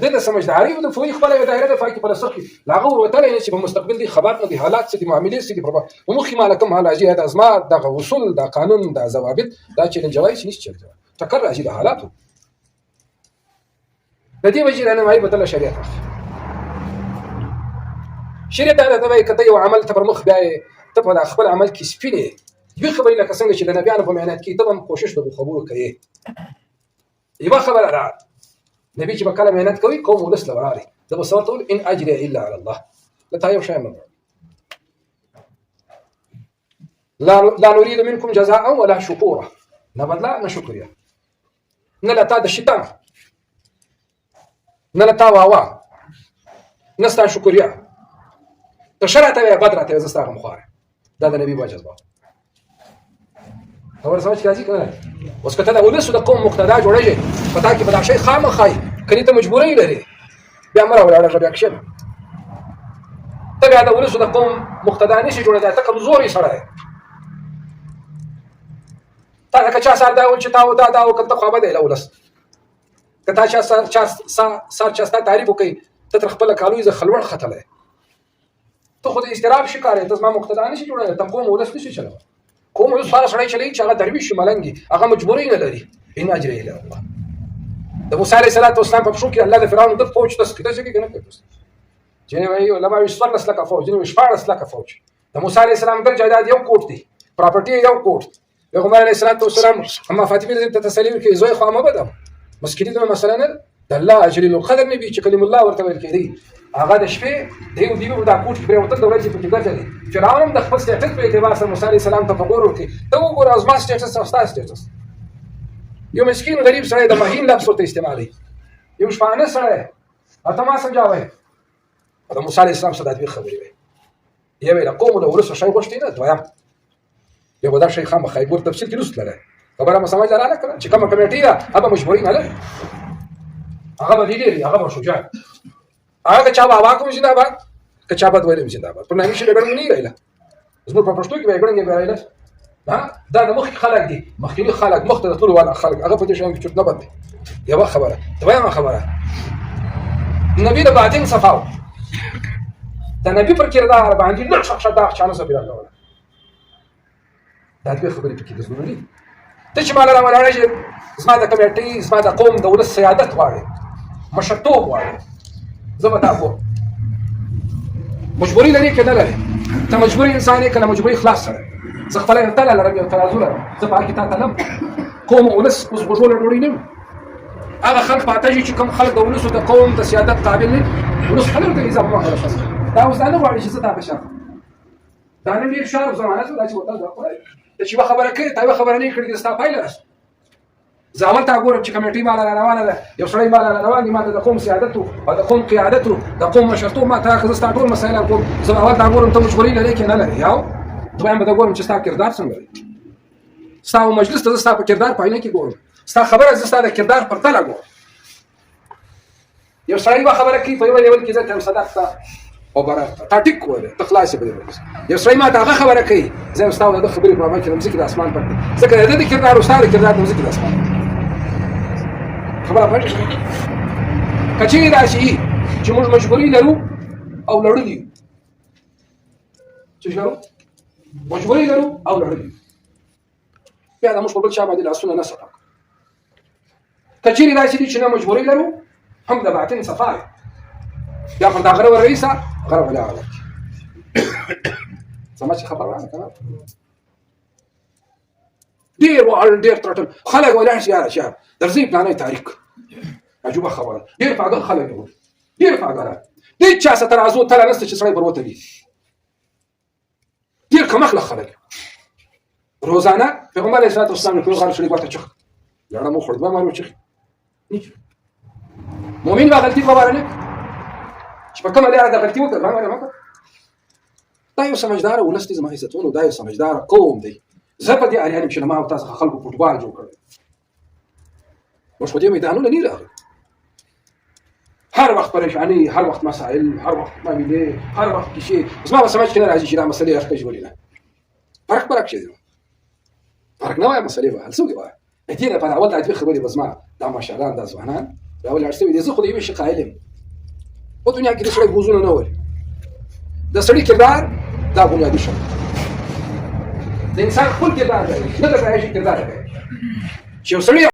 د سمجداري او د فوی خپل دایره د فاکي پر سر کې لاغه وروتل نه چې په مستقبل دي خبرات نه دي حالات څه دي معاملې څه دي په مخ ما لكم حال اجي هذا ازما د اصول د قانون د ضوابط دا چې جوای شي نشي تکرر راځي د حالاتو د دې وجه نه مای بدل شریعت دا د وای کته یو عمل ته پر مخ بیا ته په خپل عمل کې سپینې یو خبرې لکه څنګه چې د نبیانو په معنات کې ته هم کوشش د خبرو کوي یو خبره را نبی چې بکله مهنت کوي قوم ولس لوراري د بصوت ان اجر الا على الله لتا یو شی نه لا نريد منكم جزاء ولا شكورا نبدلا نه شکریا نه لتا د شیطان نه لتا واوا نه ستا شکریا ته شرعته بدرته زستا مخاره دا د نبی وجه خبر سمجھ راځي کنه اوس کته دا ولس د قوم مقتدا جوړیږي پتا کې بدا شي خامخای کله ته مجبورې لري بیا مره ولاړه بیا کښه ته بیا دا ولس د قوم مقتدا نشي جوړیدای ته کمزوري سره تا که چا سره دا ول چې تا دا وکړه خو به دی ولس کته چا سره چا تعریف وکي ته تر خپل کالوي ز خلوړ ختله ته خو د استراب شکار ته ما مقتدا نشي جوړیدای ته قوم ولس نشي چلو کوم یو سره سره چلی چې هغه درویش ملنګي هغه مجبوري نه لري ان اجر الا الله د موسی علیه السلام په شو کې الله د فرعون د فوج تاسو کده چې کنه کوي جنې وایي لما یشفر لك فوج جنې یشفر لك فوج د موسی علیه السلام د جایداد یو کوټ دی پراپرټي یو کوټ پیغمبر علیه السلام اما فاطمه ته تسلیم کې زوی خو ما بده مسکینی ته مثلا د الله اجر القدر نبی چې کلم الله ورته ورکړي دی هغه د شپې دیو دیو دا کوټ پرې وته د ورځې په کې ګرځي فرعون د خپل سټټ په اعتبار سره موسی علیه السلام ته وګورو کې ته وګوره از ما سټټس او ستا سټټس یو مسکین غریب سره د مهین لفظ ورته استعمالي یو شپانه سره اته ما سمجاوي دا موسی علیه السلام سره د دې خبرې وي یو ویل قوم له ورسره شي غوښتي نه دویم یو بدا شي خامخ خیبر تفصیل کې نوست لره خبره ما سمجھ رااله کړه چې کومه کمیټه ده هغه مجبوري نه لري هغه بدیلی هغه شجاع هغه چا بابا کوم زنده باد که چا بد ویلم زنده باد په نامي شي لګړم نه ویله زموږ په پښتو کې ویګړم نه ویله دا د مخ خلک دي مخکې خلک مخته ټول ولا خلک هغه په دې شان کې چوت نه بد یو خبره دویمه خبره نبی د باطن صفاو د نبی پر کردار باندې لږ شخص دا چانه سبیل الله دا دې خبرې پکې د زمونږ ته چې مال راوړل شي زما د کمیټې زما د قوم د ولس سیادت غواړي مشرتوب غواړي زما تاسو مجبوري لري کنه لري ته مجبوري انسان یې کنه مجبوري خلاص سره زه خپل تعالی لرم یو ترازو لرم زه په کې تا تلم قوم ولس اوس بجول ډوړي نه هغه خلک پاتې چې کوم خلک د ولس د قوم د سیادت قابل نه ولس خلک د نظام ما خلاص دا اوس نه غواړي چې ته بشا دا نه ډیر شرف زمانه دا چې وته دا کوي چې خبره کوي تا خبره نه کړې ستا پایله راځي زاول تا ګورم چې کمیټې مال روانه ده یو سړی مال روان دي ما د قوم سیادت او د قوم قیادت د قوم مشرتوب ما ته خزستا ټول مسایل کوم زاول تا ګورم ته مشورې لري کې نه لري یاو دویم به ګورم چې ستا کردار څنګه دی ستا مجلس ته ستا په کردار پاینه کې ګورم ستا خبره ستا د کردار پر تل ګورم یو سړی به خبره کوي په یو لیول کې ځکه هم صدقه او برا تا ټیک کوله تخلاص به یو سړی ما ته خبره کوي زه ستا د خبرې په اړه کې مزګ د اسمان پر ځکه د کردار او ستا کردار د مزګ د اسمان خبره پېژنې کچې راشي چې موږ مجبوري لرو او لړلي چې لرو مجبوري لرو او لړلي بیا دا موږ په بل چا باندې لاسونه نه سپک کچې راشي چې نه مجبوري لرو هم د باطن صفای یا پر دا غره رئیسه غره ولا علاج سمعت خبر راځه کنه ډیر ترټل خلک ولاړ شي یاره شاب درځي پلانې تاریخ عجوبه خبره ډیر پاګل خلک دي ډیر پاګل دي چې څه ترازو تل نست چې سړی بروته دي ډیر کمخله خلک روزانه پیغمبر علیه السلام په غار شریف ورته چخ لړم مو خورد ما مو چخ مؤمن با غلطي خبره نه چې په کومه لاره د غلطي وکړه ما ما دا یو سمجدار ولستي زما عزتونه دا یو سمجدار قوم دی زه په دې اړه چې ما او تاسو خلکو فوټبال جوړ کړل مش خو دې میدانونه نه راغلي هر وخت پریشانی هر وخت مسائل هر وخت معاملې هر وخت شي زما په سمجھ کې نه راځي چې دا مسلې اخته جوړې نه فرق شي فرق نه وای مسلې به هل څه وای دې نه په اول د خبرې بزما دا ماشاءالله دا ځوانان دا ولاړ شوی دی. زه خو د یوې شي قایل یم، په دنیا کې د سړی بوزونه نه ولي، د سړي کردار دا بنیادي شرط د انسان خپل کردار دی، نه د عیاشي کردار دی چې یو سړی